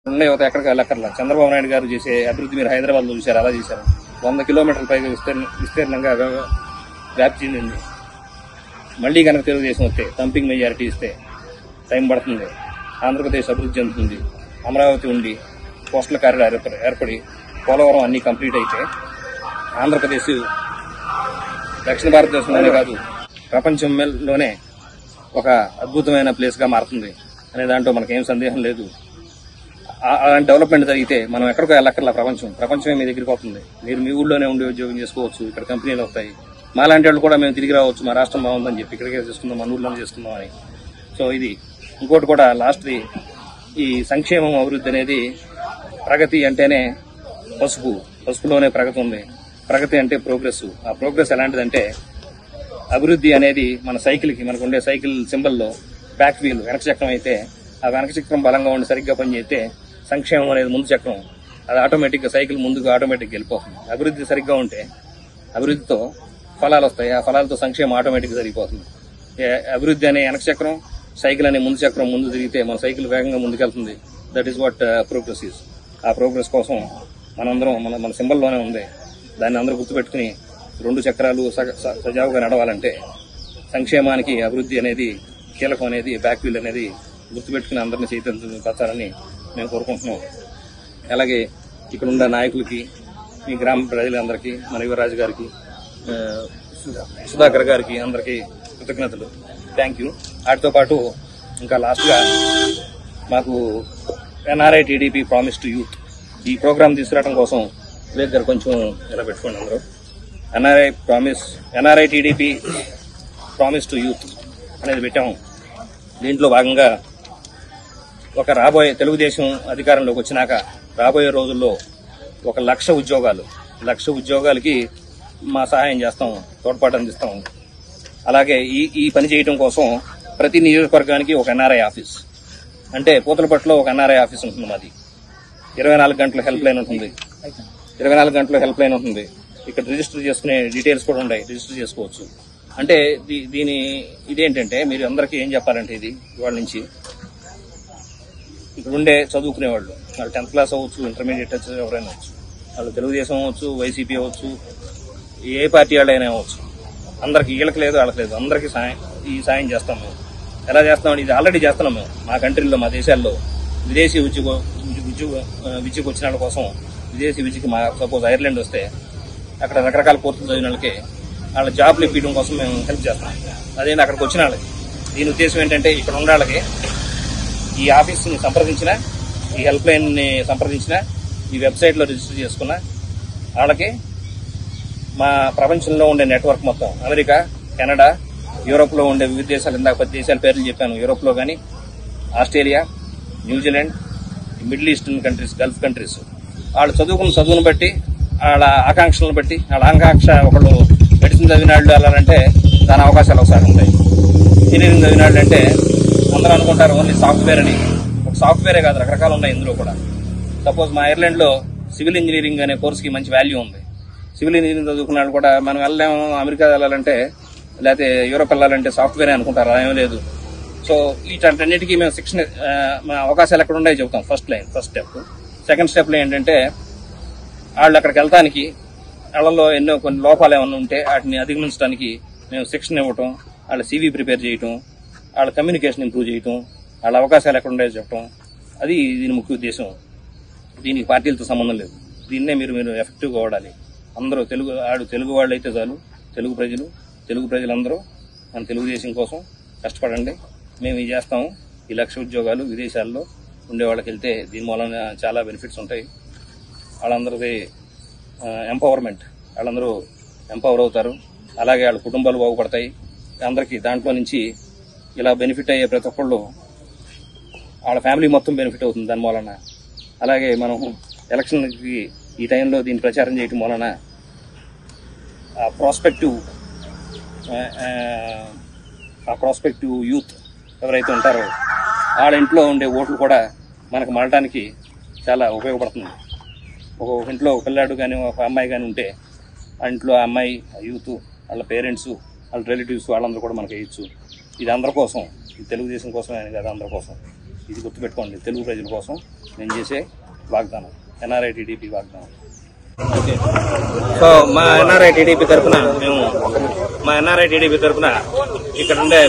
ఉన్న యువత ఎక్కడికి వెళ్ళక్కర్లా. చంద్రబాబు నాయుడు గారు చేసే అభివృద్ధి మీరు హైదరాబాద్లో చూశారు, అలా చేశారు. 100 కిలోమీటర్ల పైగా విస్తీర్ణంగా వ్యాప్తి చెందింది. మళ్లీ కనుక తెలుగుదేశం వస్తే థంపింగ్ మెజారిటీ ఇస్తే టైం పడుతుంది. ఆంధ్రప్రదేశ్ అభివృద్ధి చెందుతుంది. అమరావతి ఉండి కోస్టల్ కారిడార్ ఏర్పడి పోలవరం అన్నీ కంప్లీట్ అయితే ఆంధ్రప్రదేశ్ దక్షిణ భారతదేశంలోనే కాదు ప్రపంచంలోనే ఒక అద్భుతమైన ప్లేస్గా మారుతుంది అనే దాంట్లో మనకేం సందేహం లేదు. అలాంటి డెవలప్మెంట్ జరిగితే మనం ఎక్కడికో వెళ్ళక్కర్లా. ప్రపంచమే మీ దగ్గరికి వస్తుంది. మీరు మీ ఊళ్ళోనే ఉండి ఉద్యోగం చేసుకోవచ్చు. ఇక్కడ కంపెనీలు వస్తాయి. మాలాంటి వాళ్ళు కూడా మేము తిరిగి రావచ్చు. మా రాష్ట్రం బాగుందని చెప్పి ఇక్కడికే చేసుకుందాం, మన ఊళ్ళోనే చేసుకుందాం అని. సో ఇది ఇంకోటి కూడా లాస్ట్ది, ఈ సంక్షేమం అభివృద్ధి అనేది ప్రగతి అంటేనే పసుపులోనే ప్రగతి ఉంది. ప్రగతి అంటే ప్రోగ్రెస్. ఆ ప్రోగ్రెస్ ఎలాంటిదంటే అభివృద్ధి అనేది మన సైకిల్కి, మనకు ఉండే సైకిల్ సింబల్లో బ్యాక్ వీల్ వెనక చక్రం అయితే ఆ వెనక చక్రం బలంగా ఉండి సరిగ్గా పనిచేస్తే సంక్షేమం అనేది ముందు చక్రం, అది ఆటోమేటిక్గా సైకిల్ ముందుకు ఆటోమేటిక్గా వెళ్ళిపోతుంది. అభివృద్ధి సరిగ్గా ఉంటే అభివృద్ధితో ఫలాలు వస్తాయి. ఆ ఫలాలతో సంక్షేమం ఆటోమేటిక్గా జరిగిపోతుంది. అభివృద్ధి అనే వెనక చక్రం, సైకిల్ అనే ముందు చక్రం ముందు తిరిగితే మన సైకిల్ వేగంగా ముందుకెళ్తుంది. That is what progress is. ఆ ప్రోగ్రెస్ కోసం మనందరం మన సింబల్లోనే ఉంది. దాన్ని అందరూ గుర్తుపెట్టుకుని 2 చక్రాలు సజావుగా నడవాలంటే సంక్షేమానికి అభివృద్ధి అనేది కీలకం అనేది, బ్యాక్ వీల్ అనేది గుర్తుపెట్టుకుని అందరినీ చైతన్యపరచాలని మేము కోరుకుంటున్నాం. అలాగే ఇక్కడ ఉన్న నాయకులకి, మీ గ్రామ ప్రజలందరికీ, మన యువరాజు గారికి, సుధాకర్ గారికి అందరికీ కృతజ్ఞతలు. Thank you. వాటితో పాటు ఇంకా లాస్ట్గా మాకు NRI TDP promise to youth ఈ ప్రోగ్రామ్ తీసుకురావడం కోసం వివేక్ గారు కొంచెం ఇలా పెట్టుకోండి. అందరూ NRI TDP promise to youth అనేది పెట్టాము. దీంట్లో భాగంగా ఒక రాబోయే తెలుగుదేశం అధికారంలోకి వచ్చినాక రాబోయే రోజుల్లో 1,00,000 ఉద్యోగాలకి మా సహాయం చేస్తాం, తోడ్పాటు అందిస్తాం. అలాగే ఈ పని చేయడం కోసం ప్రతి నియోజకవర్గానికి ఒక ఎన్ఆర్ఐ ఆఫీస్, అంటే పూతలపట్టులో ఒక ఎన్ఆర్ఐ ఆఫీస్ ఉంటుంది. మాది 24 గంటల హెల్ప్ లైన్ ఉంటుంది. 24 గంటల హెల్ప్ లైన్ ఉంటుంది. ఇక్కడ రిజిస్టర్ చేసుకునే డీటెయిల్స్ కూడా ఉన్నాయి, రిజిస్టర్ చేసుకోవచ్చు. అంటే ఇదేంటంటే మీరు అందరికీ ఏం చెప్పాలంటే, ఇది ఇవాళ నుంచి ఇక్కడ ఉండే చదువుకునేవాళ్ళు, వాళ్ళు 10th క్లాస్ అవ్వచ్చు, ఇంటర్మీడియట్ ఎవరైనా అవ్వచ్చు, వాళ్ళు తెలుగుదేశం అవ్వచ్చు, వైసీపీ అవ్వచ్చు, ఏ పార్టీ వాళ్ళైనా అవ్వచ్చు, అందరికి వీళ్ళకి లేదు వాళ్ళకి లేదు, అందరికీ సాయం చేస్తాం మేము. ఎలా చేస్తామని ఇది ఆల్రెడీ చేస్తున్నాం మేము. మా కంట్రీలో, మా దేశాల్లో విదేశీ విద్యకు వచ్చిన వాళ్ళ కోసం, విదేశీ విద్యకి సపోజ్ ఐర్లాండ్ వస్తే అక్కడ రకరకాల కోర్సులు చదివిన వాళ్ళకి వాళ్ళ జాబ్లు ఇప్పించడం కోసం మేము హెల్ప్ చేస్తాం. అదేంటి అక్కడికి వచ్చిన వాళ్ళకి దీని ఉద్దేశం ఏంటంటే, ఇక్కడ ఉన్న వాళ్ళకి ఈ ఆఫీస్ని సంప్రదించిన, ఈ హెల్ప్ లైన్ని సంప్రదించిన, ఈ వెబ్సైట్లో రిజిస్టర్ చేసుకున్న వాళ్ళకి మా ప్రపంచంలో ఉండే నెట్వర్క్ మొత్తం, అమెరికా, కెనడా, యూరోప్లో ఉండే వివిధ దేశాలు, ఇందాక 10 దేశాల పేర్లు చెప్పాను. యూరోప్లో కానీ, Australia, New Zealand, middle eastern countries, Gulf countries, వాళ్ళు చదువుకున్న చదువును బట్టి, వాళ్ళ ఆకాంక్షలను బట్టి, వాళ్ళ ఆకాంక్ష ఒకళ్ళు మెడిసిన్ చదివిన వాళ్ళు వెళ్ళాలంటే దాని అవకాశాలు ఒకసారి ఉంటాయి. ఇంజనీరింగ్ చదివిన వాళ్ళు అంటే అందరూ అనుకుంటారు ఓన్లీ సాఫ్ట్వేర్ అని. ఒక సాఫ్ట్వేరే కాదు, రకరకాలు ఉన్నాయి ఇందులో కూడా. సపోజ్ మా ఐర్లాండ్లో సివిల్ ఇంజనీరింగ్ అనే కోర్సుకి మంచి వాల్యూ ఉంది. సివిల్ ఇంజనీరింగ్ చదువుకున్న వాళ్ళు కూడా మనం వెళ్ళలేము, అమెరికా వెళ్ళాలంటే లేకపోతే యూరోప్ వెళ్ళాలంటే సాఫ్ట్వేరే అనుకుంటారు, అలా ఏం లేదు. సో వీటన్నిటికీ మేము శిక్షణ, మా అవకాశాలు ఎక్కడ ఉన్నాయో చెబుతాం. First step. సెకండ్ స్టెప్లో ఏంటంటే, వాళ్ళు అక్కడికి వెళ్తానికి వాళ్ళలో ఎన్నో కొన్ని లోపాలు ఏమైనా ఉంటే వాటిని అధిగమించడానికి మేము శిక్షణ ఇవ్వటం, వాళ్ళ CV ప్రిపేర్ చేయటం, వాళ్ళ కమ్యూనికేషన్ ఇంప్రూవ్ చేయటం, వాళ్ళ అవకాశాలు ఎక్కడ ఉన్నాయో చెప్పటం, అది దీని ముఖ్య ఉద్దేశం. దీనికి పార్టీలతో సంబంధం లేదు. దీన్నే మీరు ఎఫెక్టివ్గా వాడాలి. అందరూ తెలుగు వాళ్ళు అయితే చాలు, తెలుగు ప్రజలందరూ మన తెలుగుదేశం కోసం కష్టపడండి. మేము ఇది చేస్తాము. ఈ 1,00,000 ఉద్యోగాలు విదేశాల్లో ఉండే వాళ్ళకి వెళ్తే దీని మూలన చాలా బెనిఫిట్స్ ఉంటాయి. వాళ్ళందరికీ ఎంపవర్మెంట్, వాళ్ళందరూ ఎంపవర్ అవుతారు. అలాగే వాళ్ళ కుటుంబాలు బాగుపడతాయి. అందరికీ దాంట్లో నుంచి ఇలా బెనిఫిట్ అయ్యే ప్రతి ఒక్కళ్ళు వాళ్ళ ఫ్యామిలీ మొత్తం బెనిఫిట్ అవుతుంది దాని మూలన. అలాగే మనం ఎలక్షన్కి ఈ టైంలో దీన్ని ప్రచారం చేయటం వలన ప్రాస్పెక్టివ్ యూత్ ఎవరైతే ఉంటారో వాళ్ళ ఇంట్లో ఉండే ఓట్లు కూడా మనకు మళ్ళటానికి చాలా ఉపయోగపడుతుంది. ఒక ఇంట్లో ఒక పిల్లాడు కానీ ఒక అమ్మాయి కానీ ఉంటే ఆ ఇంట్లో ఆ అమ్మాయి, యూత్, వాళ్ళ పేరెంట్స్, వాళ్ళ రిలేటివ్స్ వాళ్ళందరూ కూడా మనకు వేయచ్చు. ఇది అందరి కోసం, ఇది తెలుగుదేశం కోసమే కాదు, అందరి కోసం. ఇది గుర్తుపెట్టుకోండి, తెలుగు ప్రజల కోసం నేను చేసే వాగ్దానం, ఎన్ఆర్ఐ టీడీపీ వాగ్దానం. ఓకే, సో మా ఎన్ఆర్ఐ టీడీపీ తరఫున ఇక్కడ ఉండే